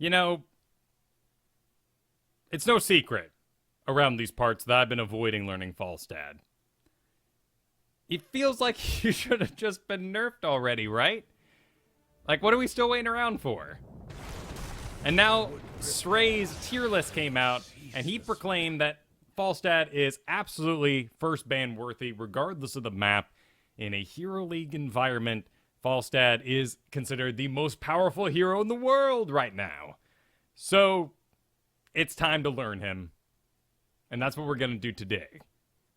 You know, it's no secret around these parts that I've been avoiding learning Falstad. It feels like you should have just been nerfed already, right? Like, what are we still waiting around for? And now, Sray's tier list came out, and he proclaimed that Falstad is absolutely first ban worthy, regardless of the map. In a Hero League environment, Falstad is considered the most powerful hero in the world right now. So, it's time to learn him. And that's what we're going to do today.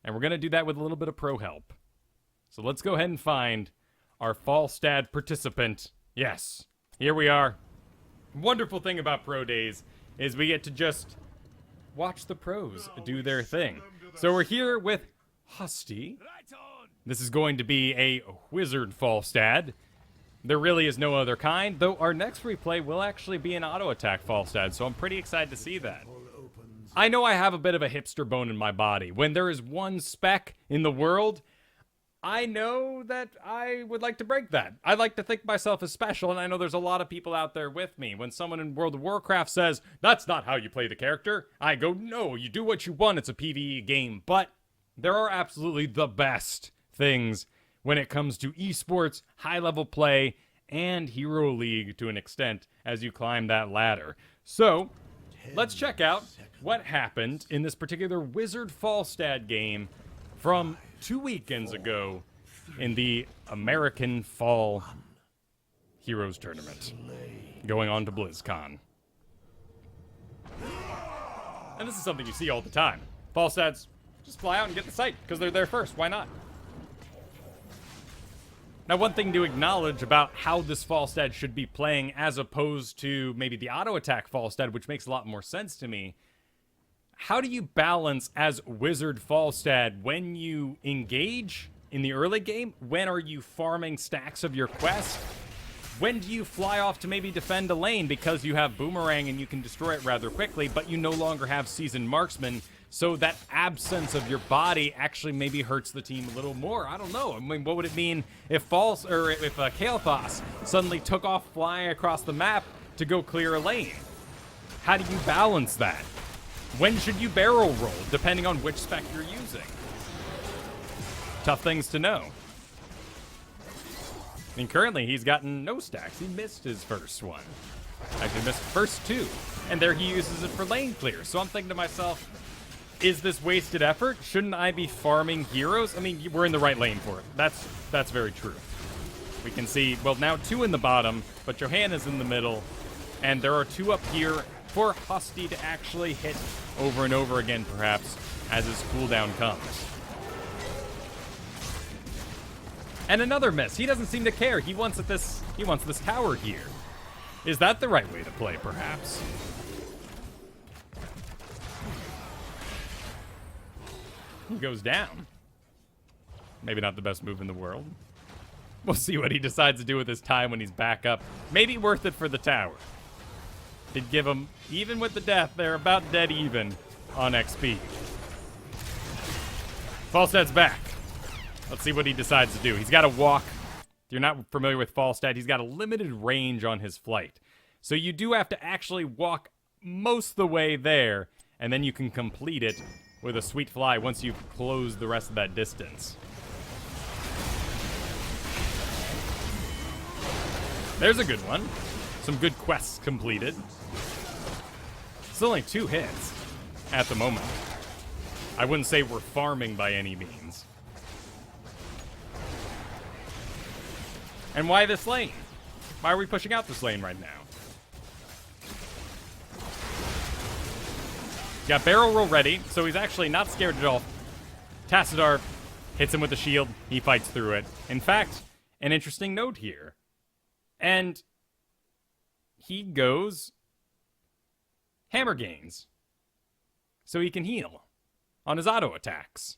And we're going to do that with a little bit of pro help. So let's go ahead and find our Falstad participant. Yes, here we are. Wonderful thing about pro days is we get to just watch the pros do their thing. So we're here with Husty. This is going to be a wizard Falstad. There really is no other kind, though our next replay will actually be an auto attack Falstad, so I'm pretty excited to see that. I know I have a bit of a hipster bone in my body. When there is one spec in the world, I know that I would like to break that. I like to think myself as special, and I know there's a lot of people out there with me. When someone in World of Warcraft says, that's not how you play the character, I go, no, you do what you want, it's a PvE game. But there are absolutely the best things when it comes to esports, high-level play, and Hero League to an extent as you climb that ladder. So, let's check out what happened in this particular Wizard Falstad game from 2 weekends ago in the American Fall Heroes Tournament, going on to BlizzCon. And this is something you see all the time. Falstads just fly out and get the site, because they're there first. Why not? Now, one thing to acknowledge about how this Falstad should be playing as opposed to maybe the auto-attack Falstad, which makes a lot more sense to me. How do you balance as Wizard Falstad when you engage in the early game? When are you farming stacks of your quest? When do you fly off to maybe defend a lane because you have Boomerang and you can destroy it rather quickly, but you no longer have Seasoned Marksman, so that absence of your body actually maybe hurts the team a little more? I don't know. I mean, what would it mean if Kael'thas suddenly took off flying across the map to go clear a lane? How do you balance that? When should you barrel roll, depending on which spec you're using? Tough things to know. I mean, currently he's gotten no stacks. He missed his first one. Actually missed the first two. And there he uses it for lane clear. So I'm thinking to myself, is this wasted effort? Shouldn't I be farming heroes? I mean, we're in the right lane for it. That's very true. We can see, well, now two in the bottom, but Johanna's in the middle. And there are two up here for Husty to actually hit over and over again, perhaps, as his cooldown comes. And another miss. He doesn't seem to care. He wants this tower here. Is that the right way to play, perhaps? He goes down. Maybe not the best move in the world. We'll see what he decides to do with his time when he's back up. Maybe worth it for the tower. Did give him, even with the death, they're about dead even on XP. Falstad's back. Let's see what he decides to do. He's got to walk. If you're not familiar with Falstad, he's got a limited range on his flight. So you do have to actually walk most of the way there, and then you can complete it with a sweet fly once you've closed the rest of that distance. There's a good one. Some good quests completed. It's only 2 hits at the moment. I wouldn't say we're farming by any means. And why this lane? Why are we pushing out this lane right now? Got barrel roll ready, so he's actually not scared at all. Tassadar hits him with the shield. He fights through it. In fact, an interesting note here. And he goes hammer gains, so he can heal on his auto attacks.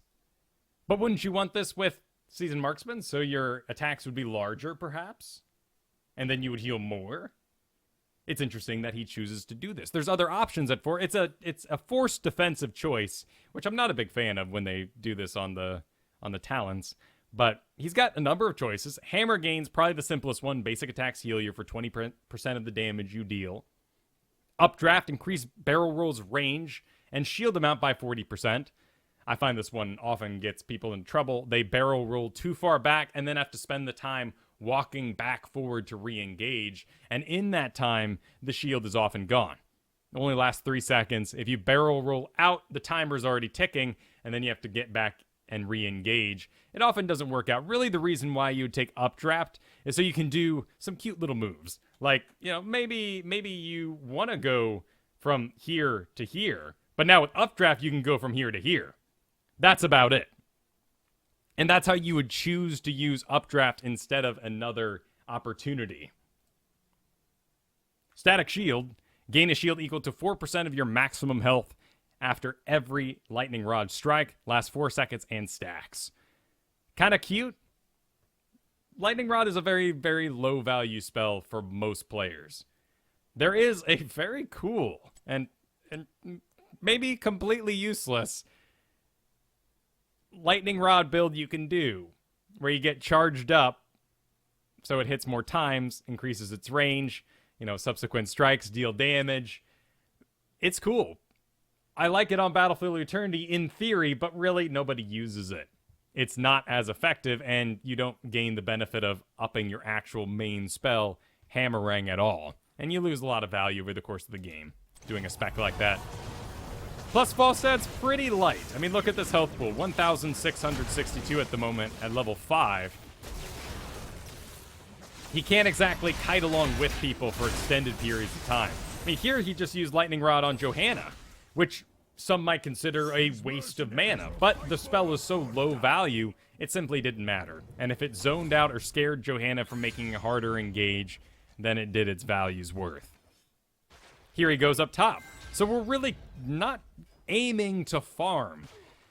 But wouldn't you want this with Seasoned Marksman, so your attacks would be larger, perhaps? And then you would heal more? It's interesting that he chooses to do this. There's other options at 4. It's a forced defensive choice, which I'm not a big fan of when they do this on the talents. But he's got a number of choices. Hammer gains, probably the simplest one. Basic attacks heal you for 20% of the damage you deal. Updraft, increase barrel roll's range and shield amount by 40%. I find this one often gets people in trouble. They barrel roll too far back and then have to spend the time walking back forward to re-engage. And in that time, the shield is often gone. It only lasts 3 seconds. If you barrel roll out, the timer's already ticking, and then you have to get back and re-engage. It often doesn't work out. Really, the reason why you would take Updraft is so you can do some cute little moves. Like, maybe you want to go from here to here, but now with Updraft, you can go from here to here. That's about it. And that's how you would choose to use Updraft instead of another opportunity. Static Shield. Gain a shield equal to 4% of your maximum health after every Lightning Rod strike. Lasts 4 seconds and stacks. Kind of cute. Lightning Rod is a very, very low value spell for most players. There is a very cool and maybe completely useless Lightning Rod build you can do, where you get charged up so it hits more times, increases its range, subsequent strikes deal damage. It's cool. I like it on Battlefield Eternity in theory, but really nobody uses it. It's not as effective, and you don't gain the benefit of upping your actual main spell, Hammerang, at all. And you lose a lot of value over the course of the game doing a spec like that. Plus, Falstad's pretty light. I mean, look at this health pool. 1,662 at the moment at level 5. He can't exactly kite along with people for extended periods of time. I mean, here he just used Lightning Rod on Johanna, which some might consider a waste of mana. But the spell is so low value, it simply didn't matter. And if it zoned out or scared Johanna from making a harder engage, then it did its value's worth. Here he goes up top. So we're really not aiming to farm,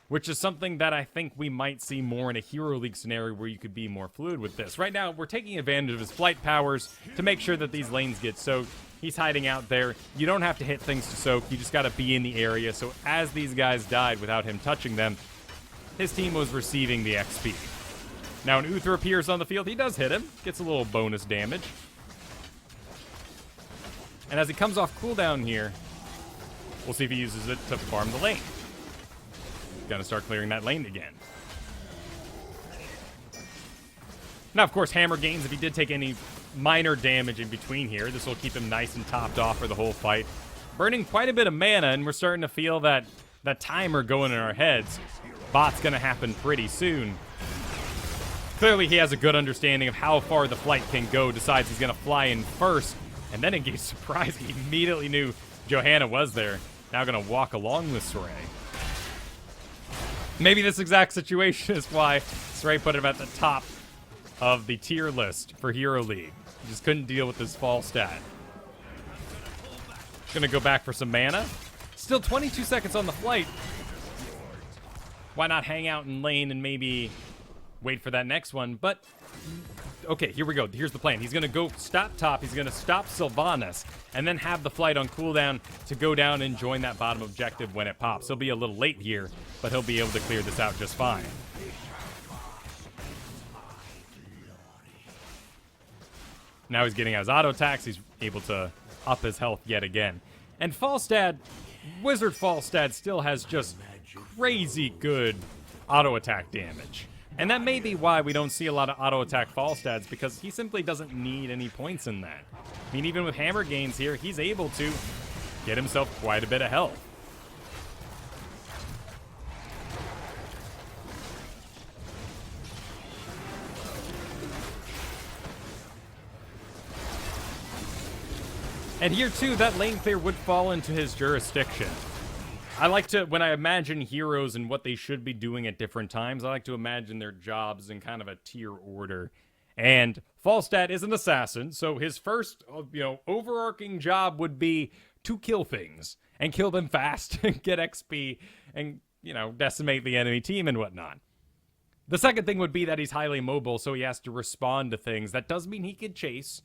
which is something that I think we might see more in a Hero League scenario where you could be more fluid with this. Right now, we're taking advantage of his flight powers to make sure that these lanes get soaked. He's hiding out there. You don't have to hit things to soak. You just got to be in the area. So as these guys died without him touching them, his team was receiving the XP. Now, when Uther appears on the field, he does hit him. Gets a little bonus damage. And as he comes off cooldown here, we'll see if he uses it to farm the lane. Gonna start clearing that lane again. Now, of course, hammer gains if he did take any minor damage in between here. This will keep him nice and topped off for the whole fight. Burning quite a bit of mana, and we're starting to feel that timer going in our heads. Bot's gonna happen pretty soon. Clearly, he has a good understanding of how far the flight can go, decides he's gonna fly in first, and then engage Surprise. He immediately knew Johanna was there. Now gonna walk along with Saray. Maybe this exact situation is why Saray put him at the top of the tier list for Hero League. He just couldn't deal with this Falstad. Gonna go back for some mana. Still 22 seconds on the flight. Why not hang out in lane and maybe wait for that next one? But okay, here we go. Here's the plan. He's going to go stop top. He's going to stop Sylvanas and then have the flight on cooldown to go down and join that bottom objective when it pops. He'll be a little late here, but he'll be able to clear this out just fine. Now he's getting out his auto attacks. He's able to up his health yet again. And Falstad, Wizard Falstad still has just crazy good auto attack damage. And that may be why we don't see a lot of auto-attack Falstads, because he simply doesn't need any points in that. I mean, even with hammer gains here, he's able to get himself quite a bit of health. And here, too, that lane clear would fall into his jurisdiction. I like to, when I imagine heroes and what they should be doing at different times, I like to imagine their jobs in kind of a tier order. And Falstad is an assassin, so his first, overarching job would be to kill things. And kill them fast, and get XP, and, decimate the enemy team and whatnot. The second thing would be that he's highly mobile, so he has to respond to things. That does mean he could chase.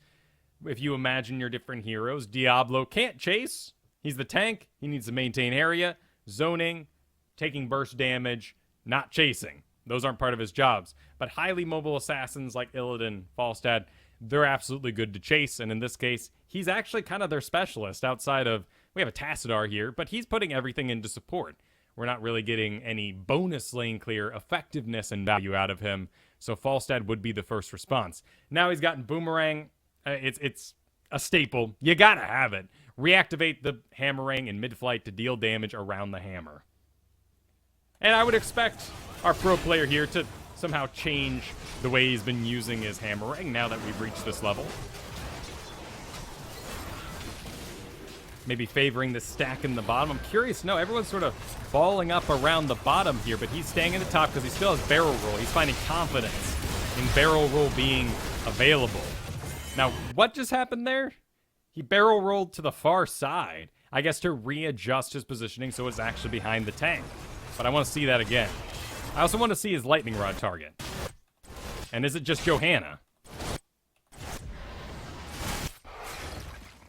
If you imagine your different heroes, Diablo can't chase. He's the tank. He needs to maintain area, zoning, taking burst damage, not chasing. Those aren't part of his jobs. But highly mobile assassins like Illidan, Falstad, they're absolutely good to chase. And in this case, he's actually kind of their specialist outside of, we have a Tassadar here, but he's putting everything into support. We're not really getting any bonus lane clear effectiveness and value out of him. So Falstad would be the first response. Now he's gotten Boomerang. It's a staple. You gotta have it. Reactivate the Hammerang in mid-flight to deal damage around the hammer. And I would expect our pro player here to somehow change the way he's been using his Hammerang now that we've reached this level. Maybe favoring the stack in the bottom. I'm curious. No, everyone's sort of balling up around the bottom here, but he's staying in the top because he still has barrel roll. He's finding confidence in barrel roll being available. Now, what just happened there? He barrel rolled to the far side, I guess to readjust his positioning so it's actually behind the tank. But I want to see that again. I also want to see his lightning rod target. And is it just Johanna?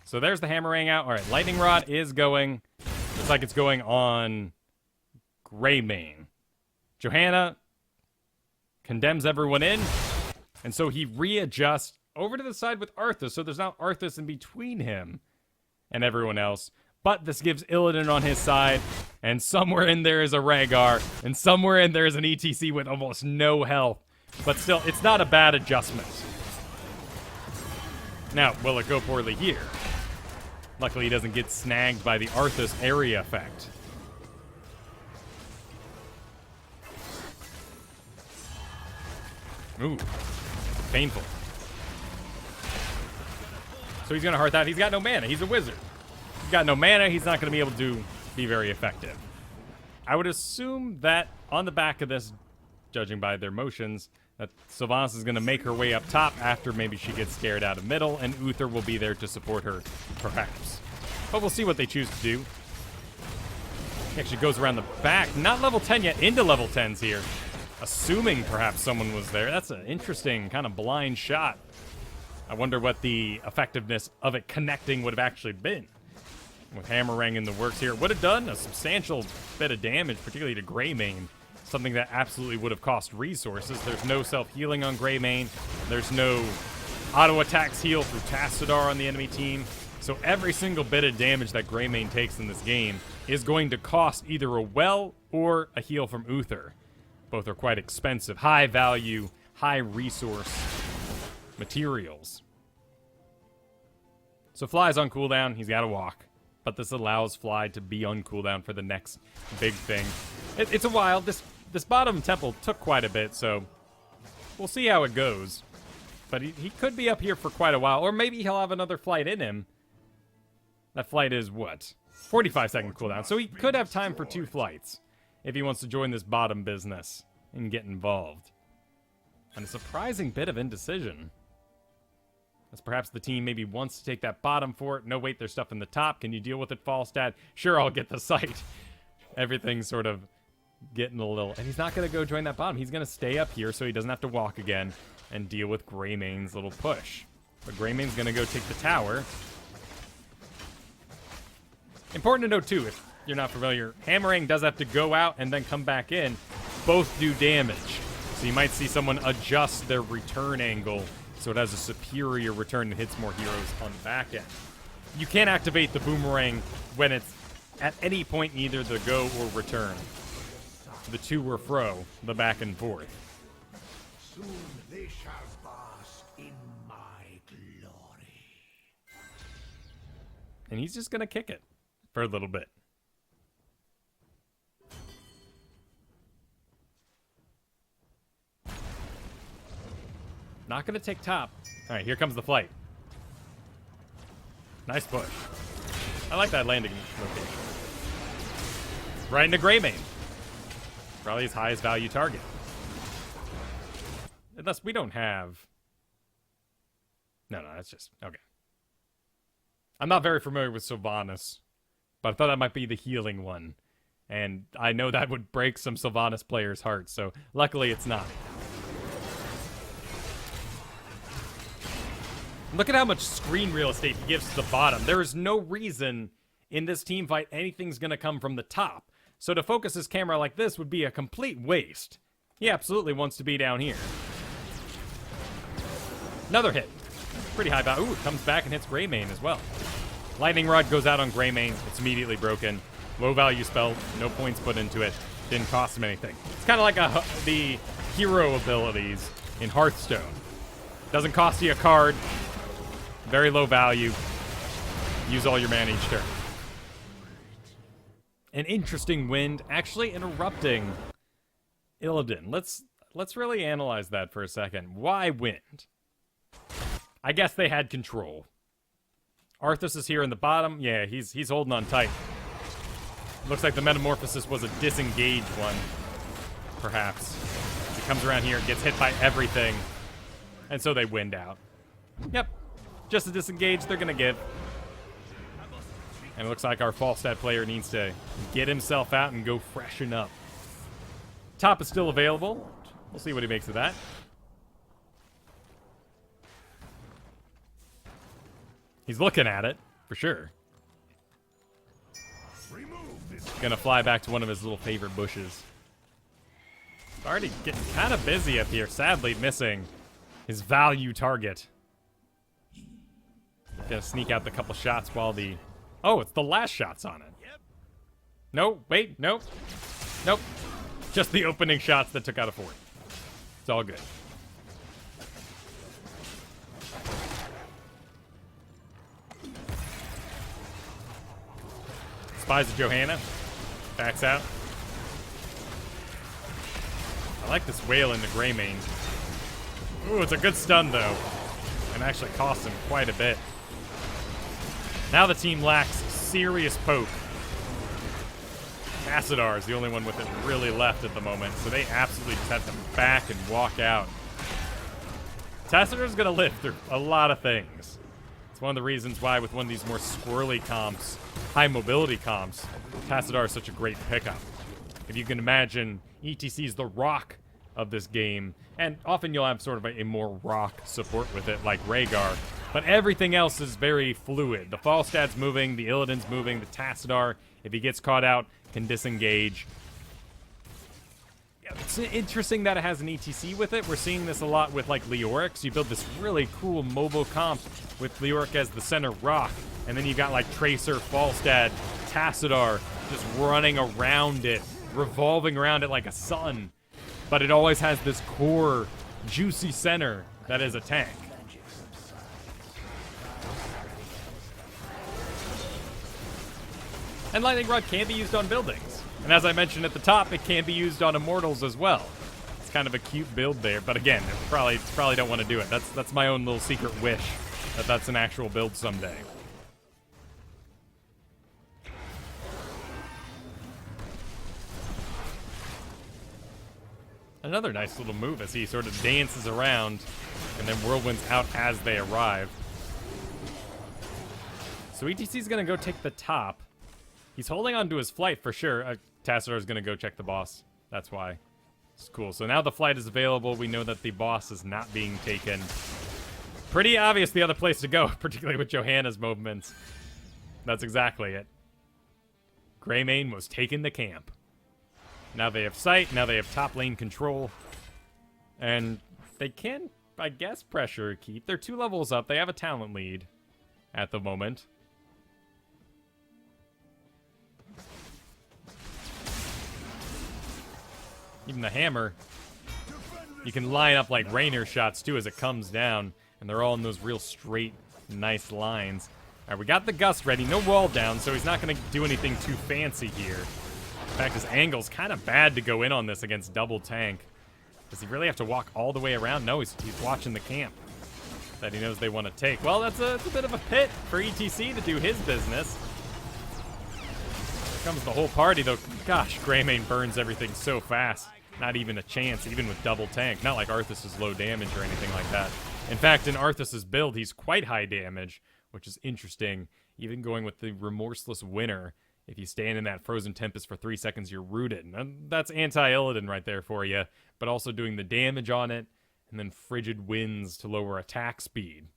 So there's the Hammerang out. All right, lightning rod is going. Looks like it's going on Greymane. Johanna condemns everyone in. And so he readjusts over to the side with Arthas. So there's now Arthas in between him and everyone else. But this gives Illidan on his side. And somewhere in there is a Rhaegar. And somewhere in there is an ETC with almost no health. But still, it's not a bad adjustment. Now, will it go poorly here? Luckily, he doesn't get snagged by the Arthas area effect. Ooh. Painful. So he's going to heart that. He's got no mana. He's a wizard. He's got no mana. He's not going to be able to be very effective. I would assume that on the back of this, judging by their motions, that Sylvanas is going to make her way up top after maybe she gets scared out of middle, and Uther will be there to support her, perhaps. But we'll see what they choose to do. He actually goes around the back. Not level 10 yet, into level 10s here. Assuming perhaps someone was there. That's an interesting kind of blind shot. I wonder what the effectiveness of it connecting would have actually been. With Hammerang in the works here. Would have done a substantial bit of damage, particularly to Greymane. Something that absolutely would have cost resources. There's no self-healing on Greymane. There's no auto-attacks heal through Tassadar on the enemy team. So every single bit of damage that Greymane takes in this game is going to cost either a well or a heal from Uther. Both are quite expensive, high value, high resource materials. So Fly's on cooldown. He's got to walk. But this allows Fly to be on cooldown for the next big thing. It's a while. This bottom temple took quite a bit, so we'll see how it goes. But he could be up here for quite a while, or maybe he'll have another flight in him. That flight is what? 45-second cooldown, so he could have time for 2 flights if he wants to join this bottom business and get involved. And a surprising bit of indecision. As perhaps the team maybe wants to take that bottom fort. No, wait, there's stuff in the top. Can you deal with it, Falstad? Sure, I'll get the site. Everything's sort of getting a little... And he's not going to go join that bottom. He's going to stay up here so he doesn't have to walk again and deal with Greymane's little push. But Greymane's going to go take the tower. Important to note, too, if you're not familiar, Hammerang does have to go out and then come back in. Both do damage. So you might see someone adjust their return angle so it has a superior return and hits more heroes on the back end. You can't activate the boomerang when it's at any point in either the go or return. The to or fro, the back and forth. Soon they shall bask in my glory. And he's just going to kick it for a little bit. Not going to take top. All right, here comes the flight. Nice push. I like that landing location. Right into Greymane. Probably his highest value target. Unless we don't have... No, that's just... Okay. I'm not very familiar with Sylvanas, but I thought that might be the healing one. And I know that would break some Sylvanas players' hearts, so luckily it's not. Look at how much screen real estate he gives to the bottom. There is no reason in this team fight anything's going to come from the top. So to focus his camera like this would be a complete waste. He absolutely wants to be down here. Another hit. pretty high value. Ooh, it comes back and hits Greymane as well. Lightning Rod goes out on Greymane. It's immediately broken. Low value spell. No points put into it. Didn't cost him anything. It's kind of like the hero abilities in Hearthstone. Doesn't cost you a card. Very low value. Use all your mana each turn. An interesting wind actually interrupting Illidan. Let's really analyze that for a second. Why wind? I guess they had control. Arthas is here in the bottom. Yeah, he's holding on tight. Looks like the Metamorphosis was a disengaged one, perhaps. He comes around here, gets hit by everything, and so they wind out. Yep, just a disengage they're gonna give. And it looks like our Falstad player needs to get himself out and go freshen up. Top is still available. We'll see what he makes of that. He's looking at it, for sure. Gonna fly back to one of his little favorite bushes. Already getting kind of busy up here, sadly missing his value target. Gonna sneak out the couple shots while the... Oh, it's the last shots on it. No, wait, nope. Nope. Just the opening shots that took out a fort. It's all good. Spies of Johanna. Backs out. I like this whale in the Greymane. Ooh, it's a good stun, though. And actually costs him quite a bit. Now the team lacks serious poke. Tassadar is the only one with it really left at the moment, so they absolutely just have to back and walk out. Tassadar's gonna live through a lot of things. It's one of the reasons why with one of these more squirrely comps, high mobility comps, Tassadar is such a great pickup. If you can imagine, ETC is the rock of this game, and often you'll have sort of a more rock support with it, like Rhaegar, but everything else is very fluid. The Falstad's moving, the Illidan's moving, the Tassadar, if he gets caught out, can disengage. Yeah, it's interesting that it has an ETC with it. We're seeing this a lot with, like, Leoric. You build this really cool mobile comp with Leoric as the center rock, and then you've got, like, Tracer, Falstad, Tassadar just running around it, revolving around it like a sun. But it always has this core, juicy center that is a tank. And Lightning Rod can be used on buildings. And as I mentioned at the top, it can be used on Immortals as well. It's kind of a cute build there, but again, probably don't want to do it. That's my own little secret wish, that that's an actual build someday. Another nice little move as he sort of dances around and then whirlwinds out as they arrive. So ETC's gonna go take the top. He's holding on to his flight for sure. Tassadar's gonna go check the boss. That's why. It's cool. So now the flight is available. We know that the boss is not being taken. Pretty obvious the other place to go, particularly with Johanna's movements. That's exactly it. Greymane was taking the camp. Now they have sight, now they have top lane control. And they can, I guess, pressure keep. They're 2 levels up. They have a talent lead at the moment. Even the hammer, you can line up like Rainier shots too as it comes down. And they're all in those real straight, nice lines. All right, we got the gust ready. No wall down, so he's not going to do anything too fancy here. In fact, his angle's kind of bad to go in on this against double tank. Does he really have to walk all the way around? No, he's watching the camp that he knows they want to take. Well, it's a bit of a pit for ETC to do his business. Here comes the whole party, though. Gosh, Greymane burns everything so fast. Not even a chance, even with double tank. Not like Arthas is low damage or anything like that. In fact, in Arthas' build, he's quite high damage, which is interesting. Even going with the Remorseless Winner, if you stand in that Frozen Tempest for 3 seconds, you're rooted. And that's anti-Illidan right there for you, but also doing the damage on it, and then Frigid Winds to lower attack speed.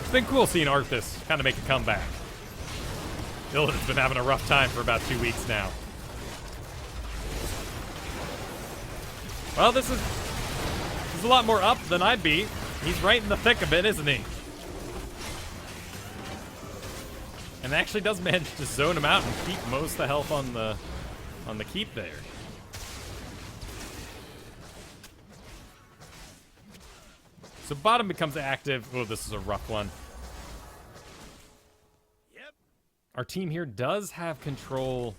It's been cool seeing Arthas kind of make a comeback. Illidan's been having a rough time for about 2 weeks now. Well, this is a lot more up than I'd be. He's right in the thick of it, isn't he? And actually does manage to zone him out and keep most of the health on the keep there. So bottom becomes active. Oh, this is a rough one. Yep. Our team here does have control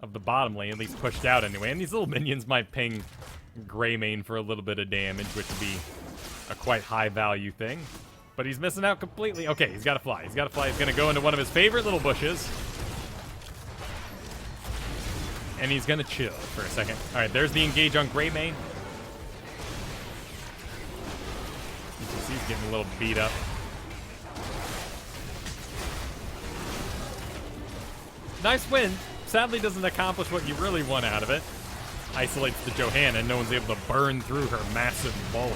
of the bottom lane, at least pushed out anyway. And these little minions might ping Greymane for a little bit of damage, which would be a quite high value thing. But he's missing out completely. Okay, he's got to fly. He's got to fly. He's going to go into one of his favorite little bushes. And he's going to chill for a second. All right, there's the engage on Greymane. He's getting a little beat up. Nice win. Sadly doesn't accomplish what you really want out of it. Isolates the Johanna, and no one's able to burn through her massive bulk.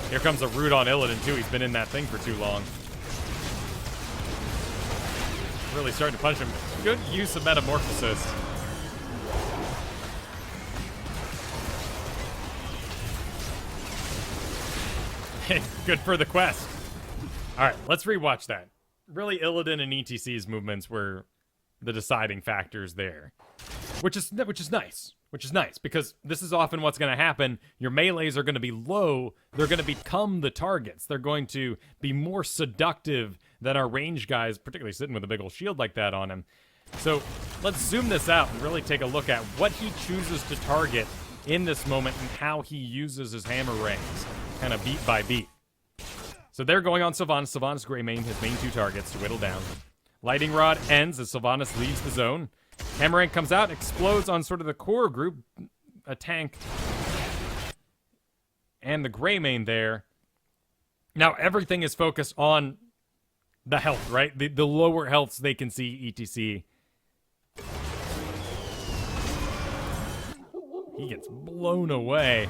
Here comes a root on Illidan, too. He's been in that thing for too long. Really starting to punch him. Good use of Metamorphosis. Good for the quest. All right, let's rewatch that. Really, Illidan and ETC's movements were the deciding factors there, which is nice. Which is nice because this is often what's going to happen. Your melees are going to be low. They're going to become the targets. They're going to be more seductive than our range guys, particularly sitting with a big old shield like that on him. So let's zoom this out and really take a look at what he chooses to target in this moment and how he uses his hammer rings, kind of beat by beat. So they're going on Sylvanas. Sylvanas Greymane, his main two targets to whittle down. Lightning Rod ends as Sylvanas leaves the zone. Hammerang comes out, explodes on sort of the core group, a tank, and the Greymane there. Now everything is focused on the health, right? The lower healths they can see, ETC. He gets blown away.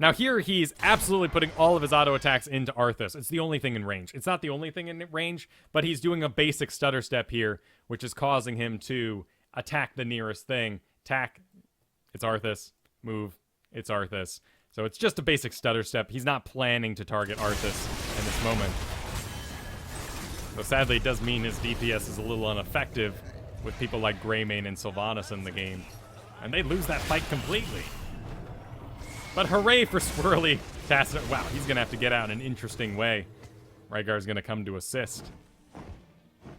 Now here, he's absolutely putting all of his auto attacks into Arthas. It's the only thing in range. It's not the only thing in range, but he's doing a basic stutter step here, which is causing him to attack the nearest thing. Attack, it's Arthas. Move, it's Arthas. So it's just a basic stutter step. He's not planning to target Arthas in this moment. So sadly, it does mean his DPS is a little ineffective with people like Greymane and Sylvanas in the game. And they lose that fight completely. But hooray for Swirly Tacit. Wow, he's going to have to get out in an interesting way. Rygar's going to come to assist.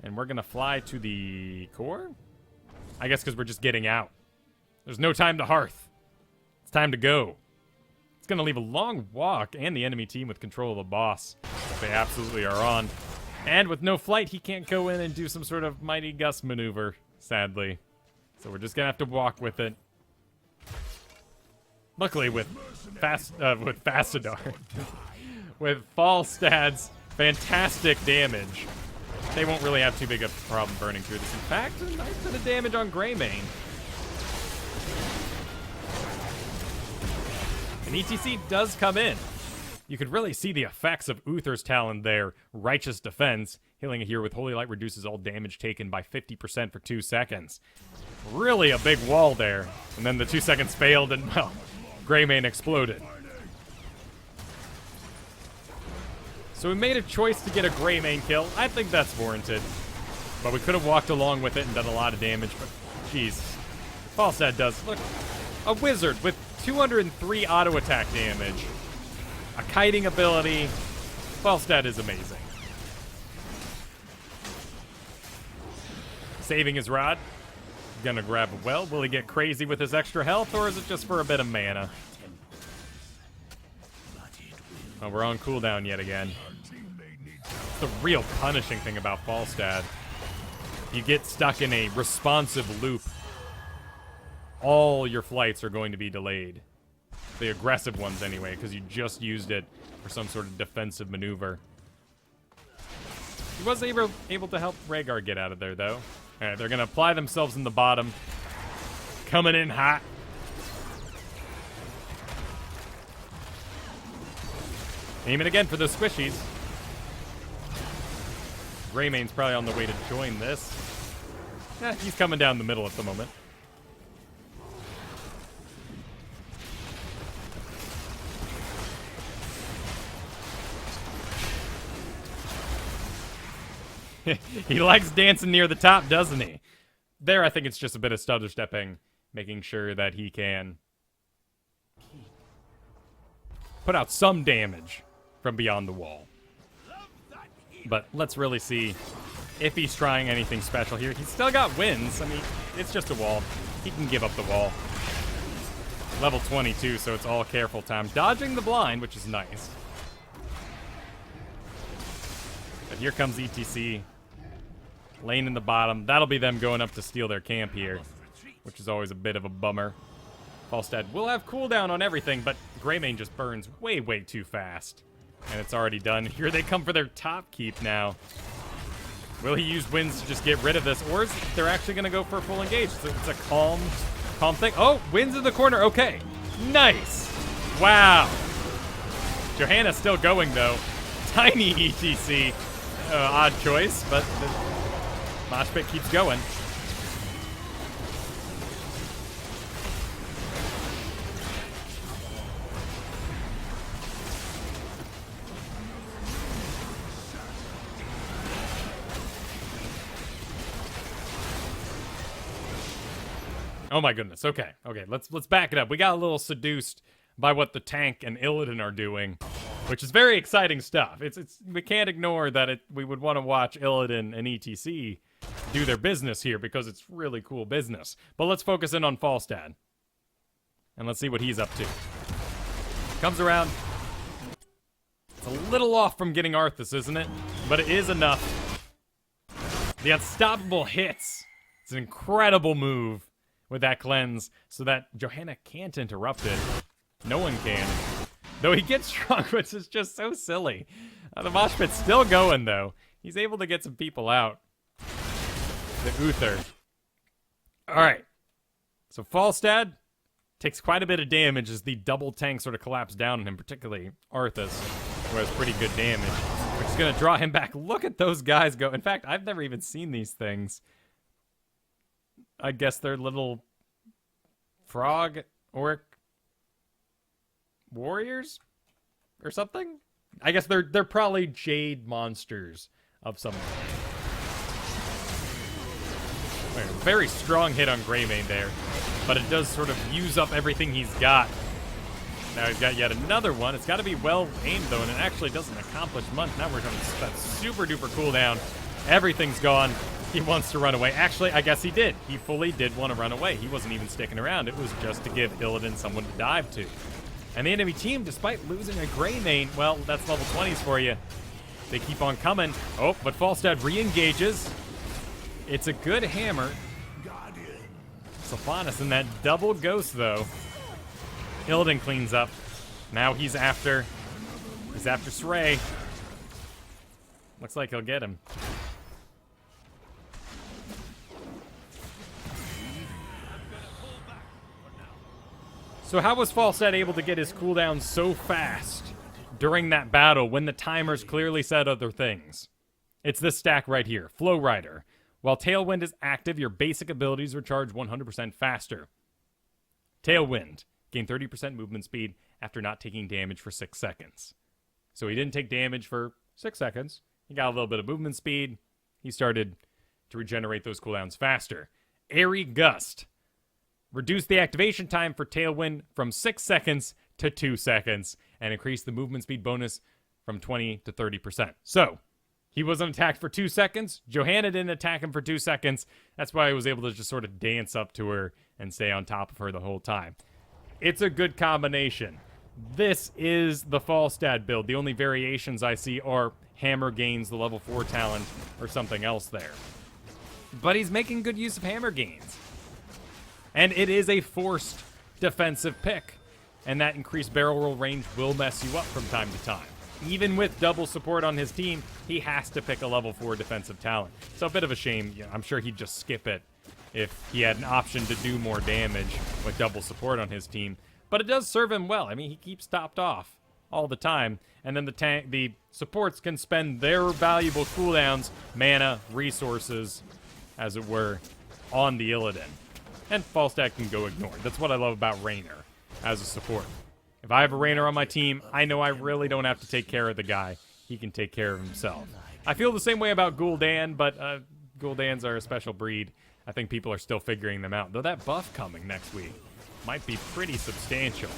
And we're going to fly to the core? I guess because we're just getting out. There's no time to hearth. It's time to go. It's going to leave a long walk and the enemy team with control of the boss. They absolutely are on. And with no flight, he can't go in and do some sort of Mighty Gust maneuver, sadly. So we're just going to have to walk with it. Luckily, with Fasadar, with Falstad's fantastic damage, they won't really have too big a problem burning through this. In fact, a nice bit of damage on Greymane. And ETC does come in. You could really see the effects of Uther's Talon there. Righteous Defense. Healing here with Holy Light reduces all damage taken by 50% for 2 seconds. Really a big wall there. And then the 2 seconds failed and, well, Greymane exploded. So we made a choice to get a Greymane kill. I think that's warranted. But we could have walked along with it and done a lot of damage. But, jeez. Falstad does. Look, a wizard with 203 auto attack damage. A kiting ability. Falstad is amazing. Saving his rod. Gonna grab a well. Will he get crazy with his extra health, or is it just for a bit of mana? Oh, we're on cooldown yet again. It's the real punishing thing about Falstad. You get stuck in a responsive loop. All your flights are going to be delayed. The aggressive ones anyway, because you just used it for some sort of defensive maneuver. He was able to help Rhaegar get out of there, though. Alright, they're going to apply themselves in the bottom. Coming in hot. Aiming again for those squishies. Greymane's probably on the way to join this. He's coming down the middle at the moment. He likes dancing near the top, doesn't he? There, I think it's just a bit of stutter stepping, making sure that he can put out some damage from beyond the wall. But let's really see if he's trying anything special here. He's still got wins. I mean, it's just a wall. He can give up the wall. Level 22, so it's all careful time. Dodging the blind, which is nice. But here comes ETC. Lane in the bottom. That'll be them going up to steal their camp here, which is always a bit of a bummer. Falstad will have cooldown on everything, but Greymane just burns way, way too fast. And it's already done. Here they come for their top keep now. Will he use wins to just get rid of this, or is they're actually going to go for a full engage? It's a calm thing. Oh, wins in the corner. Okay. Nice. Wow. Johanna's still going, though. Tiny ETC. Odd choice, but the mosh pit keeps going. Oh my goodness. Okay. Let's back it up. We got a little seduced by what the tank and Illidan are doing, which is very exciting stuff. It's we can't ignore that we would want to watch Illidan and ETC do their business here because it's really cool business. But let's focus in on Falstad. And let's see what he's up to. Comes around. It's a little off from getting Arthas, isn't it? But it is enough. The unstoppable hits. It's an incredible move with that cleanse, so that Johanna can't interrupt it. No one can. Though he gets shrunk, which is just so silly. The mosh pit's still going, though. He's able to get some people out. The Uther. Alright. So Falstad takes quite a bit of damage as the double tank sort of collapse down on him, particularly Arthas, who has pretty good damage, which is going to draw him back. Look at those guys go. In fact, I've never even seen these things. I guess they're little frog orc warriors or something. I guess they're probably jade monsters of some kind. Very strong hit on Greymane there, but it does sort of use up everything he's got. Now he's got yet another one. It's got to be well aimed though, and it actually doesn't accomplish much. Now we're going to that super duper cooldown. Everything's gone. He wants to run away. Actually, I guess he did. He fully did want to run away. He wasn't even sticking around. It was just to give Illidan someone to dive to. And the enemy team, despite losing a Greymane, well, that's level 20s for you. They keep on coming. Oh, but Falstad re-engages. It's a good hammer. Sylvanas in that double ghost, though. Illidan cleans up. Now he's after Srey. Looks like he'll get him. So how was Falstad able to get his cooldown so fast during that battle when the timers clearly said other things? It's this stack right here, Flow Rider. While Tailwind is active, your basic abilities are charged 100% faster. Tailwind, gain 30% movement speed after not taking damage for 6 seconds. So he didn't take damage for 6 seconds. He got a little bit of movement speed. He started to regenerate those cooldowns faster. Airy Gust. Reduce the activation time for Tailwind from 6 seconds to 2 seconds, and increase the movement speed bonus from 20 to 30%. So, he wasn't attacked for 2 seconds. Johanna didn't attack him for 2 seconds. That's why he was able to just sort of dance up to her and stay on top of her the whole time. It's a good combination. This is the Falstad build. The only variations I see are hammer gains, the level 4 talent, or something else there. But he's making good use of hammer gains. And it is a forced defensive pick. And that increased barrel roll range will mess you up from time to time. Even with double support on his team, he has to pick a level 4 defensive talent. So a bit of a shame. You know, I'm sure he'd just skip it if he had an option to do more damage with double support on his team. But it does serve him well. I mean, he keeps topped off all the time. And then the supports can spend their valuable cooldowns, mana, resources, as it were, on the Illidan. And Falstad can go ignored. That's what I love about Raynor as a support. If I have a Raynor on my team, I know I really don't have to take care of the guy. He can take care of himself. I feel the same way about Gul'dan, but Gul'dans are a special breed. I think people are still figuring them out. Though that buff coming next week might be pretty substantial.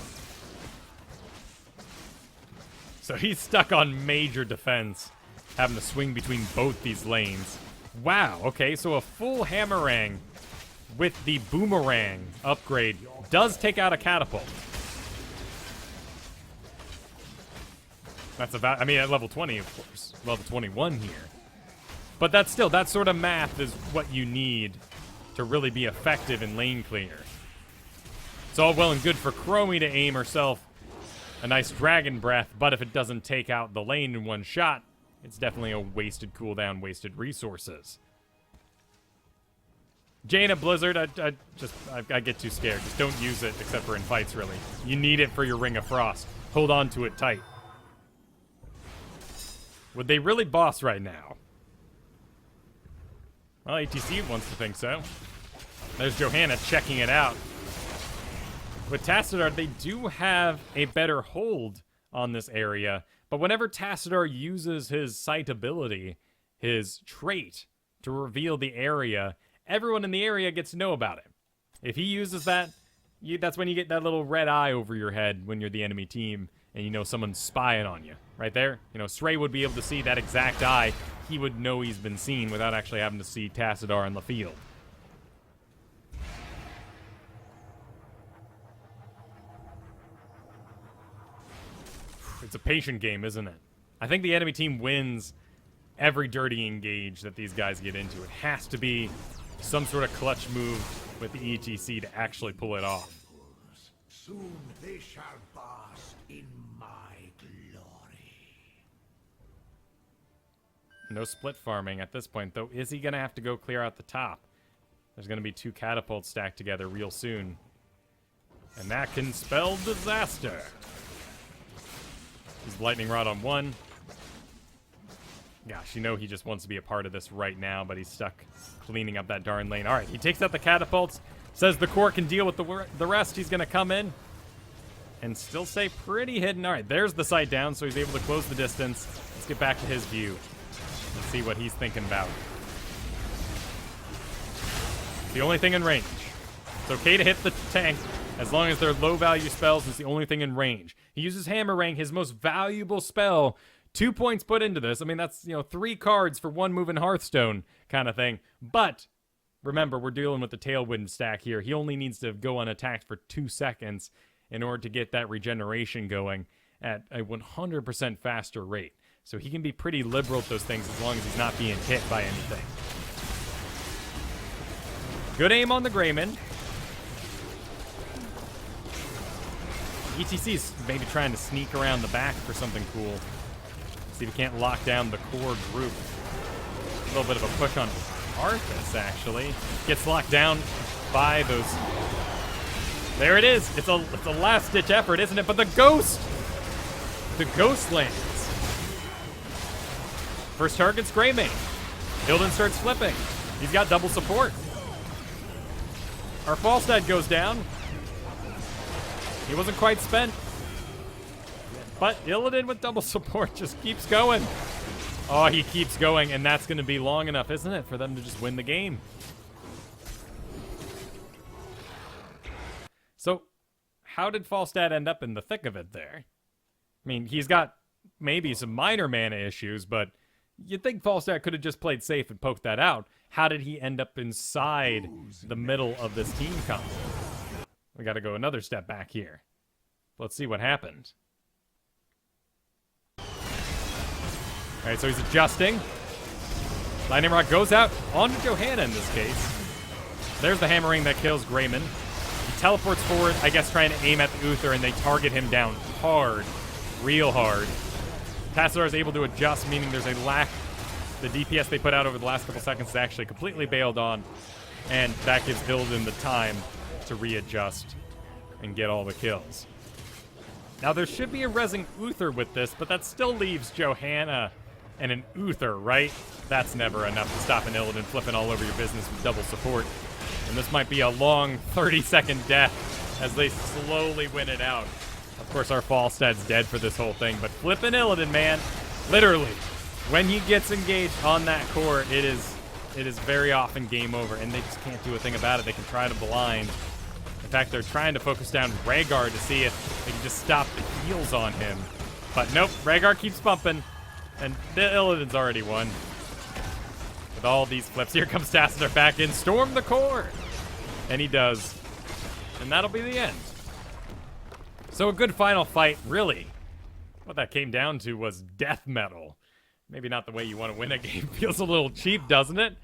So he's stuck on major defense, having to swing between both these lanes. Wow, okay, so a full Hammerang with the Boomerang upgrade does take out a Catapult. That's about, I mean, at level 20, of course. Level 21 here. But that's still, that sort of math is what you need to really be effective in lane clear. It's all well and good for Chromie to aim herself a nice Dragon Breath, but if it doesn't take out the lane in one shot, it's definitely a wasted cooldown, wasted resources. Jaina Blizzard, I get too scared. Just don't use it, except for in fights, really. You need it for your Ring of Frost. Hold on to it tight. Would they really boss right now? Well, ATC wants to think so. There's Johanna checking it out. With Tassadar, they do have a better hold on this area, but whenever Tassadar uses his sight ability, his trait, to reveal the area, everyone in the area gets to know about it. If he uses that, that's when you get that little red eye over your head when you're the enemy team and you know someone's spying on you. Right there, you know, Stray would be able to see that exact eye. He would know he's been seen without actually having to see Tassadar in the field. It's a patient game, isn't it? I think the enemy team wins every dirty engage that these guys get into. It has to be some sort of clutch move with the ETC to actually pull it off. Soon they shall bask in my glory. No split farming at this point, though. Is he going to have to go clear out the top? There's going to be two catapults stacked together real soon. And that can spell disaster. He's lightning rod on one. Gosh, you know he just wants to be a part of this right now, but he's stuck cleaning up that darn lane. All right, he takes out the catapults, says the core can deal with the rest. He's going to come in and still stay pretty hidden. All right, there's the sight down, so he's able to close the distance. Let's get back to his view and see what he's thinking about. The only thing in range. It's okay to hit the tank as long as they're low-value spells. It's the only thing in range. He uses Hammerang, his most valuable spell. 2 points put into this. I mean, that's, 3 cards for one move in Hearthstone kind of thing. But remember, we're dealing with the Tailwind stack here. He only needs to go unattacked for 2 seconds in order to get that regeneration going at a 100% faster rate. So he can be pretty liberal with those things as long as he's not being hit by anything. Good aim on the Greymon. ETC's maybe trying to sneak around the back for something cool. See if he can't lock down the core group. A little bit of a push on Arthas, actually. Gets locked down by those. There it is. It's a last-ditch effort, isn't it? But the Ghost! The Ghost lands. First target's Greymane. Illidan starts flipping. He's got double support. Our Falstad goes down. He wasn't quite spent. But Illidan with double support just keeps going. Oh, he keeps going, and that's going to be long enough, isn't it, for them to just win the game. So, how did Falstad end up in the thick of it there? I mean, he's got maybe some minor mana issues, but you'd think Falstad could have just played safe and poked that out. How did he end up inside the middle of this team comp? We got to go another step back here. Let's see what happened. All right, so he's adjusting. Lightning Rod goes out onto Johanna in this case. There's the hammering that kills Greymon. He teleports forward, I guess trying to aim at the Uther, and they target him down hard. Real hard. Tassadar is able to adjust, meaning there's a lack. The DPS they put out over the last couple seconds is actually completely bailed on, and that gives Illidan the time to readjust and get all the kills. Now, there should be a Resing Uther with this, but that still leaves Johanna and an Uther, right? That's never enough to stop an Illidan flipping all over your business with double support. And this might be a long 30-second death as they slowly win it out. Of course, our Falstad's dead for this whole thing, but flipping Illidan, man. Literally. When he gets engaged on that core, it is very often game over, and they just can't do a thing about it. They can try to blind. In fact, they're trying to focus down Rhaegar to see if they can just stop the heals on him. But nope, Rhaegar keeps bumping, and the Illidan's already won. With all these flips, here comes Tassadar back in. Storm the core! And he does. And that'll be the end. So a good final fight, really. What that came down to was death metal. Maybe not the way you want to win a game. Feels a little cheap, doesn't it?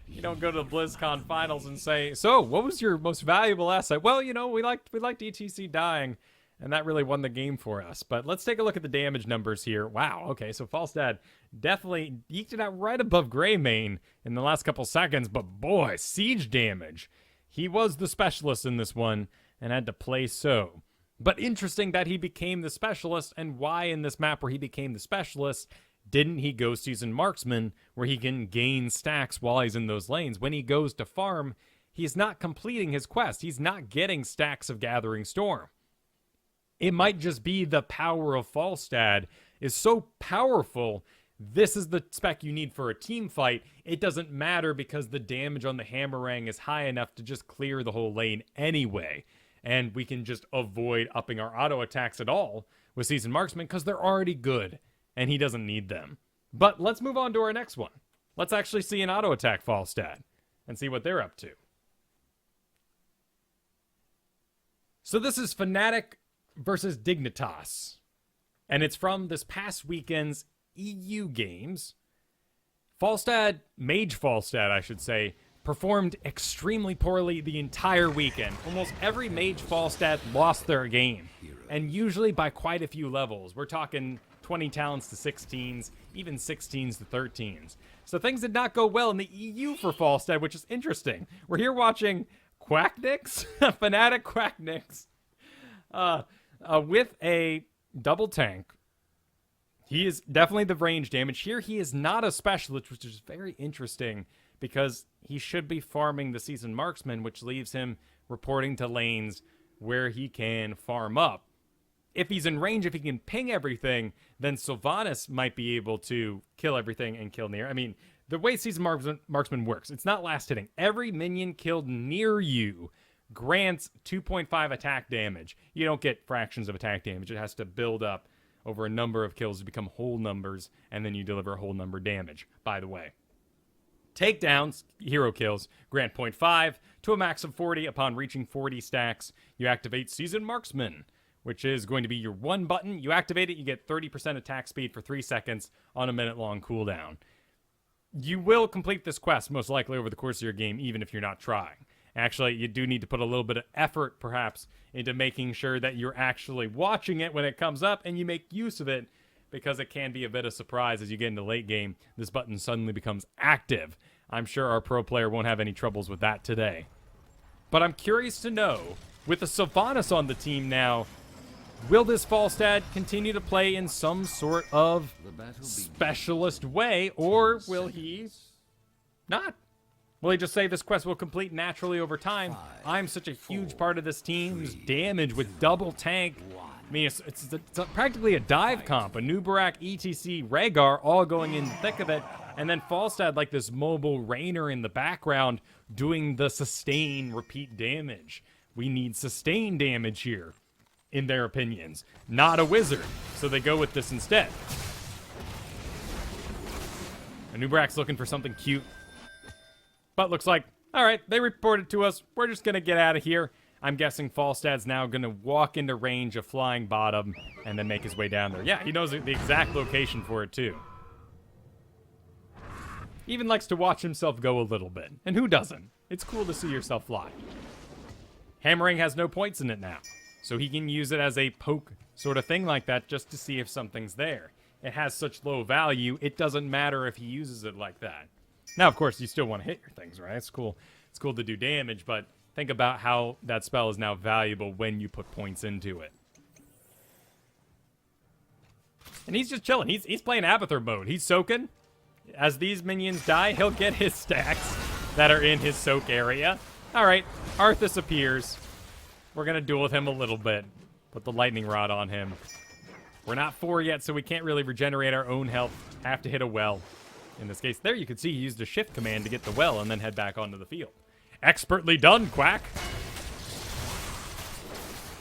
You don't go to the BlizzCon finals and say, so, what was your most valuable asset? Well, you know, we liked ETC dying, and that really won the game for us. But let's take a look at the damage numbers here. Wow, okay, so Falstad definitely eked it out right above Greymane in the last couple seconds, but boy, siege damage. He was the specialist in this one and had to play so. But interesting that he became the specialist, and why in this map where he became the specialist didn't he go Seasoned Marksman, where he can gain stacks while he's in those lanes? When he goes to farm, he's not completing his quest. He's not getting stacks of Gathering Storm. It might just be the power of Falstad is so powerful. This is the spec you need for a team fight. It doesn't matter because the damage on the Hammerang is high enough to just clear the whole lane anyway. And we can just avoid upping our auto attacks at all with Seasoned Marksman because they're already good. And he doesn't need them. But let's move on to our next one. Let's actually see an auto attack Falstad and see what they're up to. So this is Fnatic versus Dignitas. And it's from this past weekend's EU games. Falstad, Mage Falstad, I should say, performed extremely poorly the entire weekend. Almost every Mage Falstad lost their game. And usually by quite a few levels. We're talking 20 talents to 16s, even 16s to 13s. So things did not go well in the EU for Falstad, which is interesting. We're here watching Quacknix, Fnatic Quacknix, with a double tank. He is definitely the range damage. Here he is not a specialist, which is very interesting because he should be farming the Seasoned Marksman, which leaves him reporting to lanes where he can farm up. If he's in range, if he can ping everything, then Sylvanas might be able to kill everything and kill near. I mean, the way Seasoned Marksman works, it's not last hitting. Every minion killed near you grants 2.5 attack damage. You don't get fractions of attack damage. It has to build up over a number of kills to become whole numbers, and then you deliver whole number damage, by the way. Takedowns, hero kills, grant 0.5 to a max of 40. Upon reaching 40 stacks, you activate Seasoned Marksman, which is going to be your one button. You activate it, you get 30% attack speed for 3 seconds on a minute-long cooldown. You will complete this quest, most likely over the course of your game, even if you're not trying. Actually, you do need to put a little bit of effort, perhaps, into making sure that you're actually watching it when it comes up, and you make use of it, because it can be a bit of surprise as you get into late game. This button suddenly becomes active. I'm sure our pro player won't have any troubles with that today. But I'm curious to know, with the Sylvanas on the team now, will this Falstad continue to play in some sort of specialist way, or will he not? Will he just say this quest will complete naturally over time? I'm such a huge part of this team's damage with double tank. I mean, it's practically a dive comp. A Nubarak, ETC, Rhaegar all going in the thick of it. And then Falstad like this mobile Rainer in the background doing the sustain repeat damage. We need sustain damage here, in their opinions. Not a wizard. So they go with this instead. Nubarak's looking for something cute. But looks like, all right, they reported to us. We're just going to get out of here. I'm guessing Falstad's now going to walk into range of flying bottom and then make his way down there. Yeah, he knows the exact location for it, too. Even likes to watch himself go a little bit. And who doesn't? It's cool to see yourself fly. Hammerang has no points in it now, so he can use it as a poke sort of thing like that just to see if something's there. It has such low value, it doesn't matter if he uses it like that. Now, of course, you still want to hit your things, right? It's cool. It's cool to do damage, but think about how that spell is now valuable when you put points into it. And he's just chilling. He's playing Abathur mode. He's soaking. As these minions die, he'll get his stacks that are in his soak area. All right, Arthas appears. We're going to duel with him a little bit. Put the lightning rod on him. We're not 4 yet, so we can't really regenerate our own health. Have to hit a well. In this case, there you can see he used a shift command to get the well and then head back onto the field. Expertly done, Quack.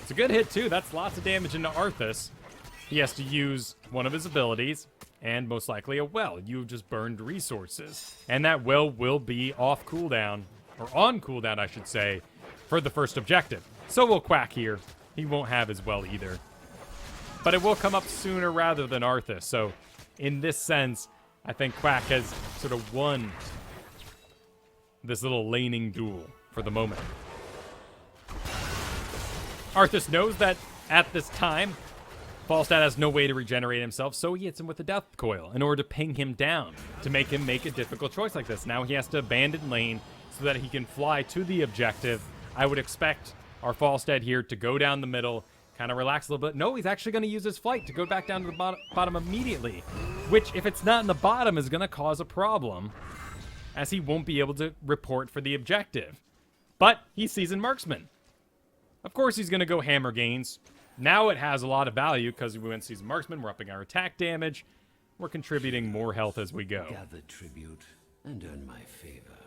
It's a good hit, too. That's lots of damage into Arthas. He has to use one of his abilities, and most likely a well. You've just burned resources. And that well will be off cooldown, or on cooldown, I should say, for the first objective. So will Quack here. He won't have his well either. But it will come up sooner rather than Arthas. So, in this sense, I think Quack has sort of won this little laning duel for the moment. Arthas knows that at this time, Falstad has no way to regenerate himself, so he hits him with the Death Coil in order to ping him down, to make him make a difficult choice like this. Now he has to abandon lane so that he can fly to the objective. I would expect our Falstad here to go down the middle, kind of relax a little bit. No, he's actually going to use his flight to go back down to the bottom immediately, which, if it's not in the bottom, is going to cause a problem, as he won't be able to report for the objective. But he's Seasoned Marksman. Of course he's going to go Hammer Gains. Now it has a lot of value because we went Seasoned Marksman. We're upping our attack damage. We're contributing more health as we go. Gather tribute and earn my favor.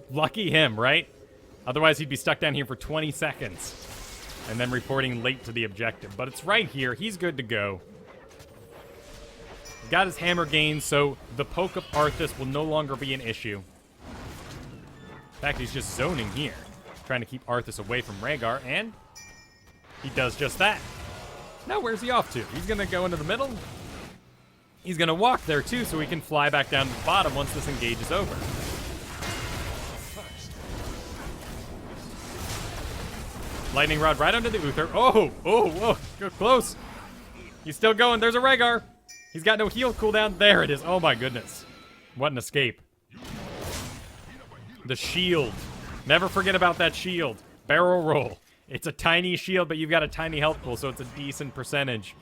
Lucky him, right? Otherwise he'd be stuck down here for 20 seconds and then reporting late to the objective. But it's right here. He's good to go. Got his Hammer Gains, so the poke of Arthas will no longer be an issue. In fact, he's just zoning here, trying to keep Arthas away from Rhaegar, and he does just that. Now, where's he off to? He's going to go into the middle. He's going to walk there, too, so he can fly back down to the bottom once this engage is over. Lightning Rod right under the Uther. Oh, whoa, go close. He's still going. There's a Rhaegar. He's got no heal cooldown. There it is. Oh, my goodness. What an escape. The shield. Never forget about that shield. Barrel roll. It's a tiny shield, but you've got a tiny health pool, so it's a decent percentage.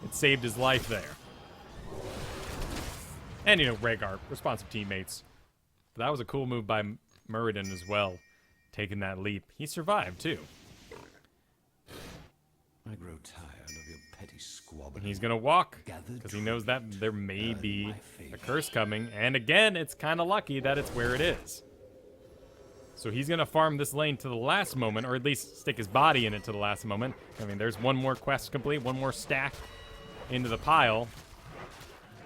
It saved his life there. And, you know, Rhaegar, responsive teammates. But that was a cool move by Muradin as well, taking that leap. He survived, too. I grow tired of your petty squabbling. He's going to walk, because he knows that there may be a curse coming. And again, it's kind of lucky that it's where it is. So he's going to farm this lane to the last moment, or at least stick his body in it to the last moment. I mean, there's one more quest complete, one more stack into the pile.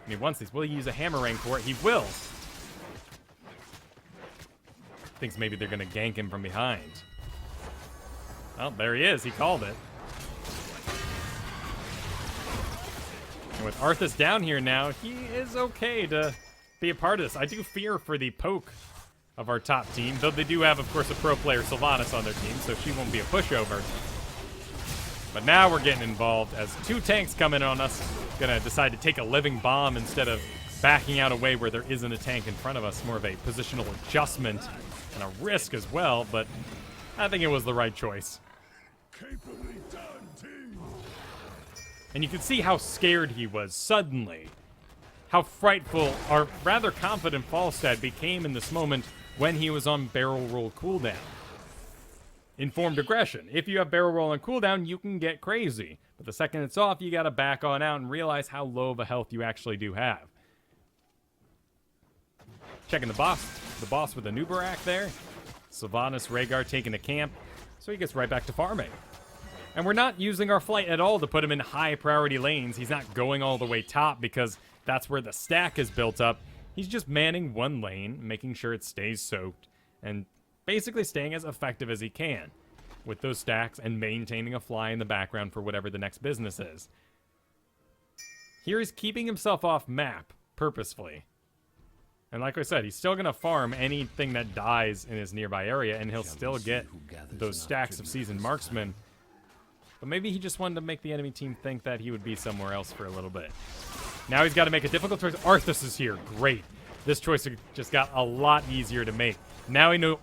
And he wants these. Will he use a hammer rank for it? He will. Thinks maybe they're going to gank him from behind. Oh, there he is. He called it. And with Arthas down here now, he is okay to be a part of this. I do fear for the poke of our top team, though they do have, of course, a pro player, Sylvanas, on their team, so she won't be a pushover. But now we're getting involved as 2 tanks come in on us. Gonna decide to take a living bomb instead of backing out away where there isn't a tank in front of us. More of a positional adjustment and a risk as well, but I think it was the right choice. Capably done, team. And you can see how scared he was suddenly. How frightful, or rather confident Falstad became in this moment when he was on barrel roll cooldown. Informed aggression. If you have barrel roll on cooldown, you can get crazy. But the second it's off, you gotta back on out and realize how low of a health you actually do have. Checking the boss with a Nubarak there. Sylvanas Rhaegar taking the camp, so he gets right back to farming. And we're not using our flight at all to put him in high priority lanes. He's not going all the way top because that's where the stack is built up. He's just manning one lane, making sure it stays soaked, and basically staying as effective as he can with those stacks and maintaining a fly in the background for whatever the next business is. Here he's keeping himself off map purposefully. And like I said, he's still going to farm anything that dies in his nearby area, and he'll still get those stacks of Seasoned Marksmen. But maybe he just wanted to make the enemy team think that he would be somewhere else for a little bit. Now he's got to make a difficult choice. Arthas is here. Great. This choice just got a lot easier to make. Now he knows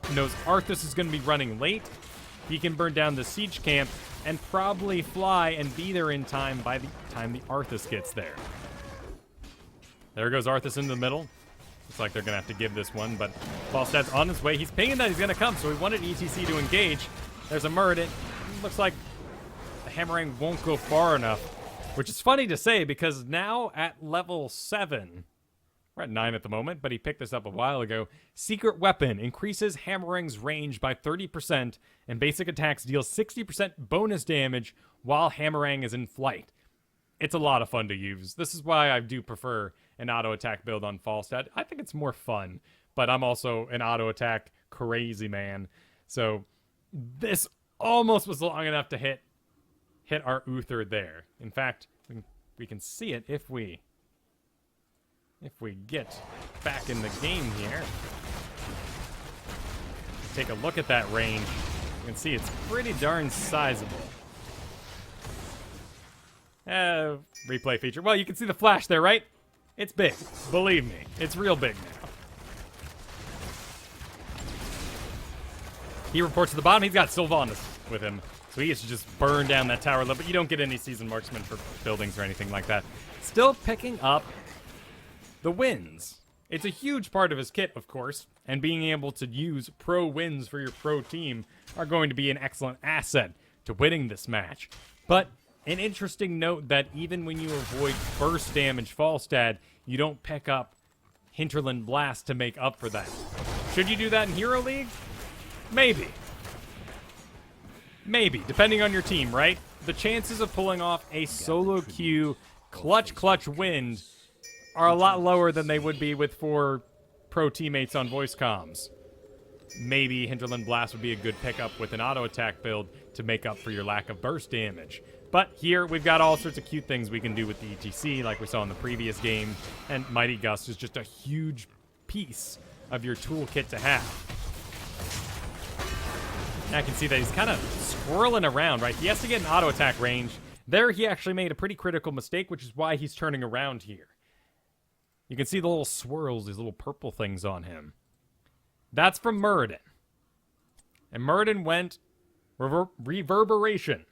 Arthas is going to be running late. He can burn down the siege camp and probably fly and be there in time by the time the Arthas gets there. There goes Arthas in the middle. Looks like they're going to have to give this one, but Falstad's on his way. He's pinging that he's going to come, so he wanted ETC to engage. There's a Muradin. Looks like Hammerang won't go far enough, which is funny to say because now at level 7, we're at 9 at the moment, but he picked this up a while ago. Secret Weapon increases Hammerang's range by 30%, and basic attacks deal 60% bonus damage while Hammerang is in flight. It's a lot of fun to use. This is why I do prefer an auto attack build on Falstad. I think it's more fun, but I'm also an auto attack crazy man. So this almost was long enough to hit our Uther there. In fact, we can see it if we get back in the game here. Take a look at that range. You can see it's pretty darn sizable. Replay feature. Well, you can see the flash there, right? It's big. Believe me, it's real big now. He reports to the bottom. He's got Sylvanas with him, so he has to just burn down that tower a little bit. You don't get any seasoned marksman for buildings or anything like that. Still picking up the wins. It's a huge part of his kit, of course, and being able to use pro wins for your pro team are going to be an excellent asset to winning this match. But an interesting note that even when you avoid burst damage Falstad, you don't pick up Hinterland Blast to make up for that. Should you do that in Hero League? Maybe. Maybe, depending on your team, right? The chances of pulling off a solo queue clutch wind are a lot lower than they would be with 4 pro teammates on voice comms. Maybe Hinterland Blast would be a good pickup with an auto attack build to make up for your lack of burst damage. But here, we've got all sorts of cute things we can do with the ETC, like we saw in the previous game, and Mighty Gust is just a huge piece of your toolkit to have. And I can see that he's kind of swirling around, right? He has to get an auto attack range. There, he actually made a pretty critical mistake, which is why he's turning around here. You can see the little swirls, these little purple things on him. That's from Muradin. And Muradin went Reverberation.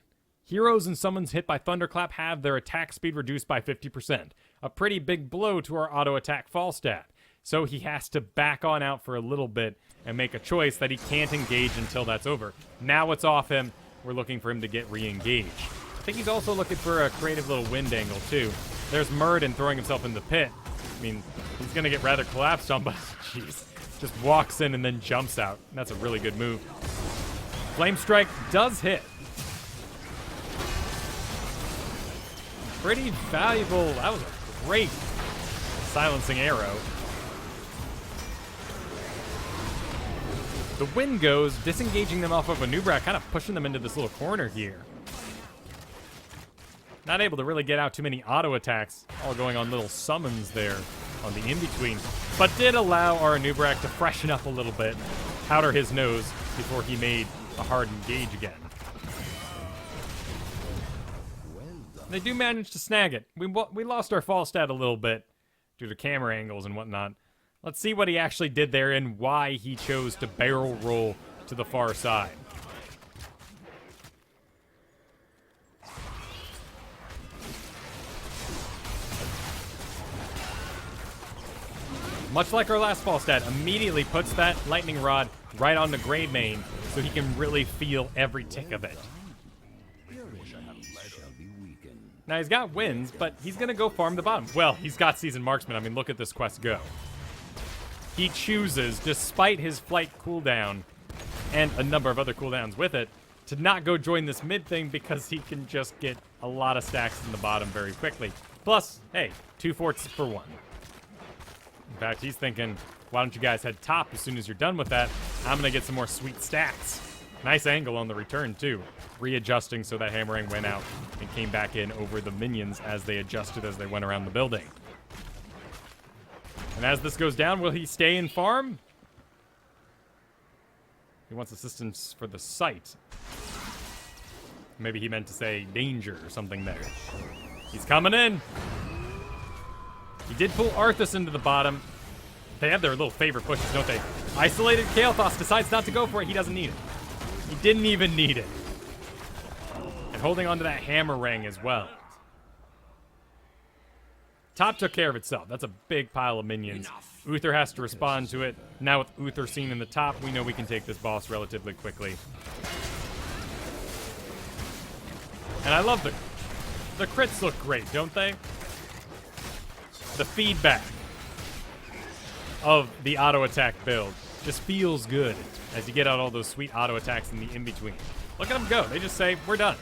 Heroes and summons hit by Thunderclap have their attack speed reduced by 50%. A pretty big blow to our auto attack Falstad. So he has to back on out for a little bit and make a choice that he can't engage until that's over. Now it's off him. We're looking for him to get re-engaged. I think he's also looking for a creative little wind angle, too. There's Muradin throwing himself in the pit. I mean, he's going to get rather collapsed on, but jeez. Just walks in and then jumps out. That's a really good move. Flame Strike does hit. Pretty valuable. That was a great silencing arrow. The wind goes, disengaging them off of a Nubrak, kind of pushing them into this little corner here. Not able to really get out too many auto attacks, all going on little summons there on the in-between, but did allow our Nubrak to freshen up a little bit, powder his nose before he made a hard engage again. They do manage to snag it. We lost our Falstad a little bit due to camera angles and whatnot. Let's see what he actually did there and why he chose to barrel roll to the far side. Much like our last Falstad, immediately puts that lightning rod right on the Greymane so he can really feel every tick of it. Now, he's got wins, but he's going to go farm the bottom. Well, he's got Seasoned Marksman. I mean, look at this quest go. He chooses, despite his flight cooldown and a number of other cooldowns with it, to not go join this mid thing because he can just get a lot of stacks in the bottom very quickly. Plus, hey, 2 forts for 1. In fact, he's thinking, why don't you guys head top as soon as you're done with that? I'm going to get some more sweet stacks. Nice angle on the return, too. Readjusting so that Hammerang went out and came back in over the minions as they adjusted as they went around the building. And as this goes down, will he stay and farm? He wants assistance for the site. Maybe he meant to say danger or something there. He's coming in. He did pull Arthas into the bottom. They have their little favorite pushes, don't they? Isolated Kael'thas decides not to go for it. He doesn't need it. He didn't even need it. And holding on to that Hammerang as well. Top took care of itself. That's a big pile of minions. Uther has to respond to it. Now with Uther seen in the top, we know we can take this boss relatively quickly. And I love the crits look great, don't they? The feedback of the auto attack build just feels good as you get out all those sweet auto attacks in the in-between. Look at them go. They just say, we're done.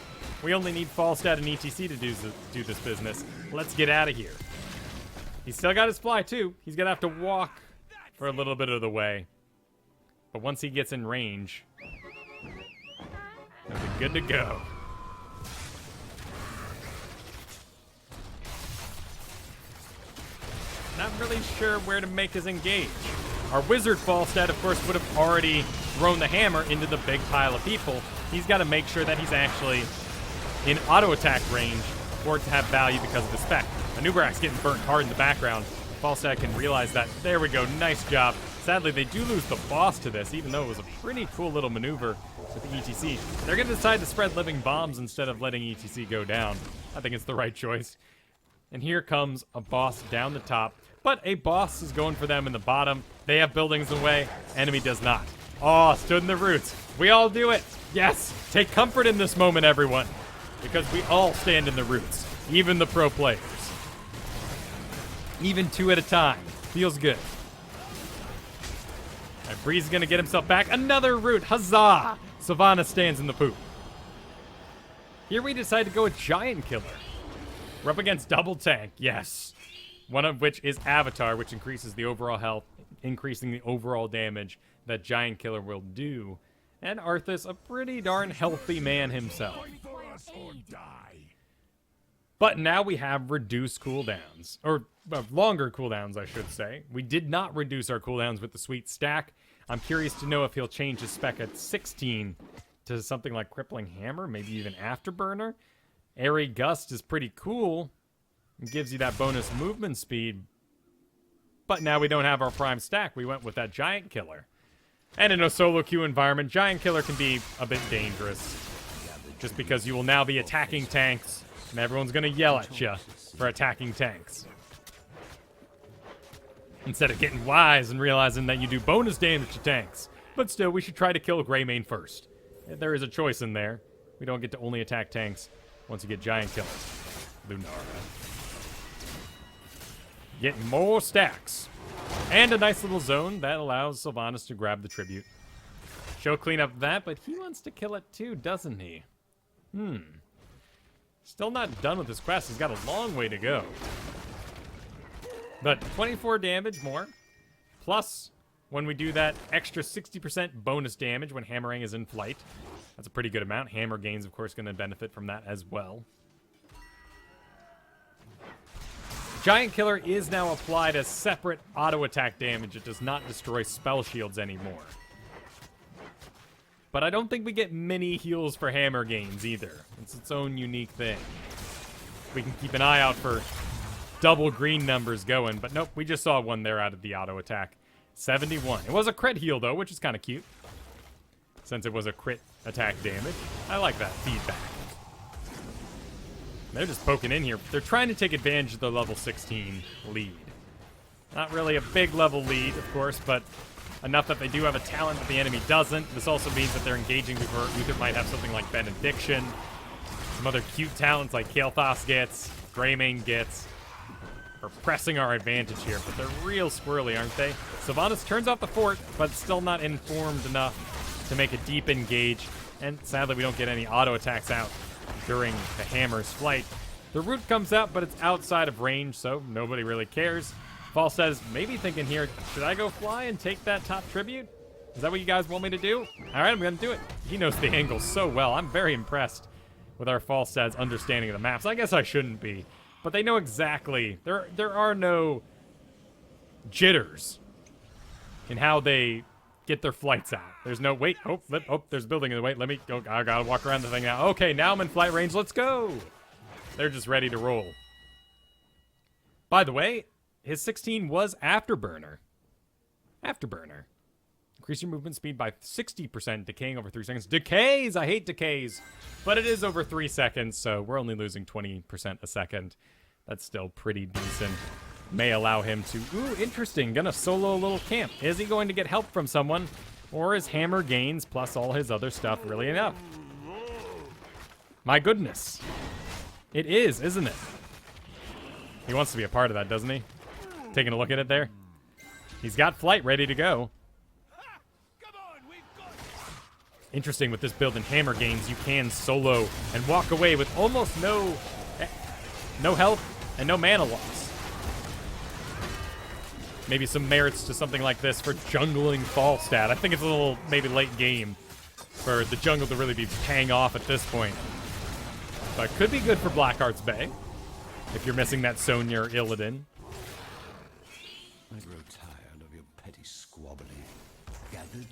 We only need Falstad and ETC to do this business. Let's get out of here. He's still got his fly, too. He's going to have to walk for a little bit of the way. But once he gets in range, he'll be good to go. Not really sure where to make his engage. Our wizard Falstad, of course, would have already thrown the hammer into the big pile of people. He's got to make sure that he's actually in auto attack range for it to have value because of the spec. Manubarak's getting burnt hard in the background. Falstad can realize that. There we go. Nice job. Sadly, they do lose the boss to this, even though it was a pretty cool little maneuver with the ETC. They're going to decide to spread living bombs instead of letting ETC go down. I think it's the right choice. And here comes a boss down the top. But a boss is going for them in the bottom. They have buildings in the way. Enemy does not. Oh, stood in the roots. We all do it. Yes. Take comfort in this moment, everyone. Because we all stand in the roots. Even the pro players. Even 2 at a time. Feels good. All right, Breeze is going to get himself back. Another root. Huzzah. Savannah stands in the poop. Here we decide to go with Giant Killer. We're up against Double Tank. Yes. One of which is Avatar, which increases the overall health, increasing the overall damage that Giant Killer will do. And Arthas, a pretty darn healthy man himself. But now we have reduced cooldowns. Or longer cooldowns, I should say. We did not reduce our cooldowns with the sweet stack. I'm curious to know if he'll change his spec at 16 to something like Crippling Hammer, maybe even Afterburner. Airy Gust is pretty cool. It gives you that bonus movement speed. But now we don't have our prime stack. We went with that Giant Killer. And in a solo queue environment, Giant Killer can be a bit dangerous. Just because you will now be attacking tanks, and everyone's going to yell at you for attacking tanks. Instead of getting wise and realizing that you do bonus damage to tanks. But still, we should try to kill Greymane first. There is a choice in there. We don't get to only attack tanks once you get Giant Killer. Lunara. Getting more stacks. And a nice little zone that allows Sylvanas to grab the tribute. She'll clean up that, but he wants to kill it too, doesn't he? Still not done with this quest. He's got a long way to go. But 24 damage more. Plus, when we do that extra 60% bonus damage when Hammerang is in flight. That's a pretty good amount. Hammer gains, of course, going to benefit from that as well. Giant Killer is now applied as separate auto attack damage. It does not destroy spell shields anymore. But I don't think we get many heals for hammer gains either. It's its own unique thing. We can keep an eye out for double green numbers going, but nope, we just saw one there out of the auto attack. 71. It was a crit heal though, which is kind of cute. Since it was a crit attack damage. I like that feedback. They're just poking in here. They're trying to take advantage of the level 16 lead. Not really a big level lead, of course, but enough that they do have a talent that the enemy doesn't. This also means that they're engaging before Uther might have something like Benediction. Some other cute talents like Kael'thas gets, Greymane gets. Are pressing our advantage here, but they're real squirrely, aren't they? Sylvanas turns off the fort, but still not informed enough to make a deep engage. And sadly, we don't get any auto attacks out during the hammer's flight. The root comes out, but it's outside of range, so nobody really cares. Falstad is maybe thinking here, should I go fly and take that top tribute? Is that what you guys want me to do? All right, I'm going to do it. He knows the angle so well. I'm very impressed with our Falstad's understanding of the maps. I guess I shouldn't be, but they know exactly. There are no jitters in how they get their flights out. There's no, wait, there's a building in the way. Let me go, I gotta walk around the thing now. Okay, now I'm in flight range, let's go. They're just ready to roll. By the way, his 16 was Afterburner. Afterburner. Increase your movement speed by 60%, decaying over 3 seconds. Decays! I hate decays. But it is over 3 seconds, so we're only losing 20% a second. That's still pretty decent. May allow him to... Ooh, interesting. Gonna solo a little camp. Is he going to get help from someone? Or is hammer gains plus all his other stuff really enough? My goodness. It is, isn't it? He wants to be a part of that, doesn't he? Taking a look at it there. He's got flight ready to go. Interesting with this build in hammer games, you can solo and walk away with almost no health and no mana loss. Maybe some merits to something like this for jungling Falstad. I think it's a little maybe late game for the jungle to really be paying off at this point. But could be good for Blackheart's Bay if you're missing that Sonya or Illidan. I grow tired of your petty squabbling.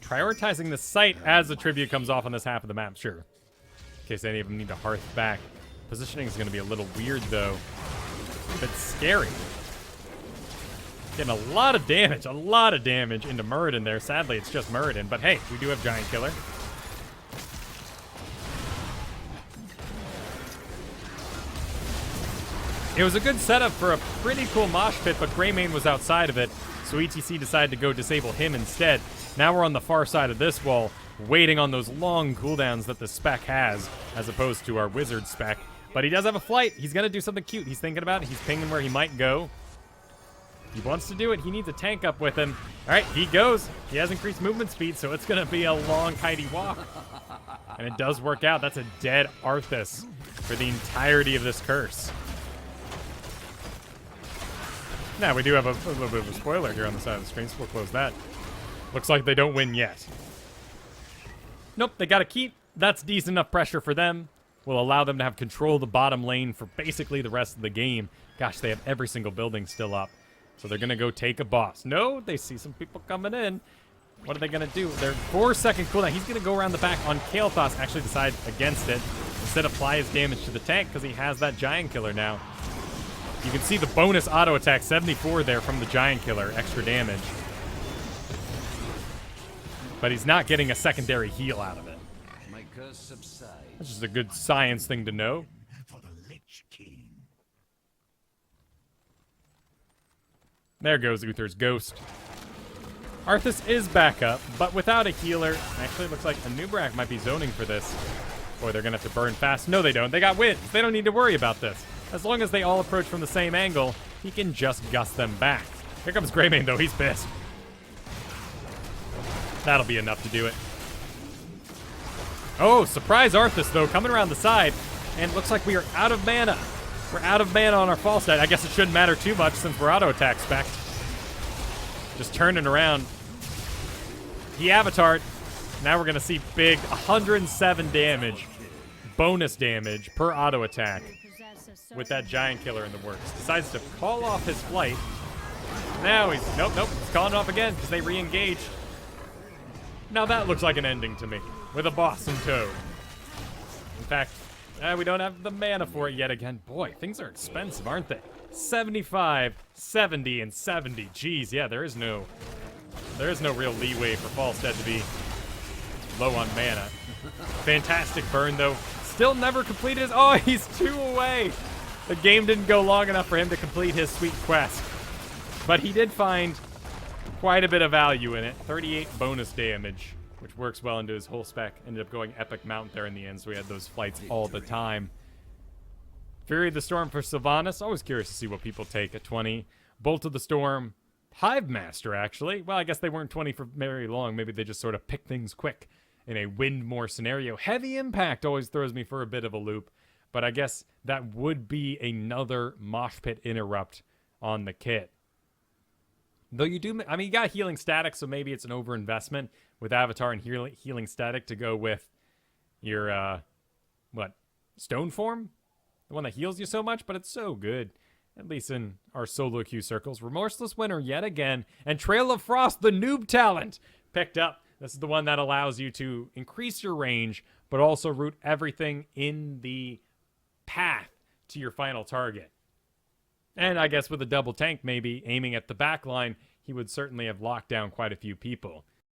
Prioritizing the site as the tribute comes off on this half of the map, sure. In case any of them need to hearth back. Positioning is going to be a little weird, though. A bit scary. Getting a lot of damage into Muradin there. Sadly, it's just Muradin, but hey, we do have Giant Killer. It was a good setup for a pretty cool mosh pit, but Greymane was outside of it, so ETC decided to go disable him instead. Now we're on the far side of this wall, waiting on those long cooldowns that the spec has, as opposed to our wizard spec. But he does have a flight. He's going to do something cute. He's thinking about it. He's pinging where he might go. He wants to do it. He needs a tank up with him. All right, he goes. He has increased movement speed, so it's going to be a long, tidy walk. And it does work out. That's a dead Arthas for the entirety of this curse. Now, we do have a little bit of a spoiler here on the side of the screen, so we'll close that. Looks like they don't win yet. Nope, they got to keep. That's decent enough pressure for them. Will allow them to have control of the bottom lane for basically the rest of the game. Gosh, they have every single building still up. So they're going to go take a boss. No, they see some people coming in. What are they going to do? Their 4-second cooldown. He's going to go around the back on Kael'thas. Actually decide against it. Instead apply his damage to the tank because he has that Giant Killer now. You can see the bonus auto attack, 74 there from the Giant Killer, extra damage. But he's not getting a secondary heal out of it. My curse subsides. That's just a good science thing to know. For the Lich King. There goes Uther's Ghost. Arthas is back up, but without a healer. Actually, it looks like Anub'arak might be zoning for this. Boy, they're going to have to burn fast. No, they don't. They got wins. They don't need to worry about this. As long as they all approach from the same angle, he can just gust them back. Here comes Greymane, though. He's pissed. That'll be enough to do it. Oh, surprise Arthas, though, coming around the side. And it looks like we are out of mana. We're out of mana on our Falstad. I guess it shouldn't matter too much since we're auto-attack spec. Just turning around. He avatared. Now we're going to see big 107 damage. Bonus damage per auto-attack. With that Giant Killer in the works. Decides to call off his flight. Now he's... Nope. He's calling it off again because they re-engage. Now that looks like an ending to me. With a boss in tow. In fact, we don't have the mana for it yet again. Boy, things are expensive, aren't they? 75, 70, and 70. Jeez, yeah, there is no real leeway for Falstad to be low on mana. Fantastic burn, though. Still never completed his... Oh, he's 2 away. The game didn't go long enough for him to complete his sweet quest. But he did find quite a bit of value in it. 38 bonus damage, which works well into his whole spec. Ended up going Epic Mount there in the end, so we had those flights all the time. Fury of the Storm for Sylvanas. Always curious to see what people take at 20. Bolt of the Storm. Hive Master, actually. Well, I guess they weren't 20 for very long. Maybe they just sort of pick things quick in a Windmore scenario. Heavy Impact always throws me for a bit of a loop. But I guess that would be another Mosh Pit Interrupt on the kit. Though you do... I mean, you got Healing Static, so maybe it's an overinvestment with Avatar and Healing Static to go with your, Stone Form? The one that heals you so much, but it's so good. At least in our solo queue circles. Remorseless Winter yet again. And Trail of Frost, the noob talent, picked up. This is the one that allows you to increase your range, but also route everything in the path to your final target. And I guess with a double tank maybe aiming at the back line, he would certainly have locked down quite a few people.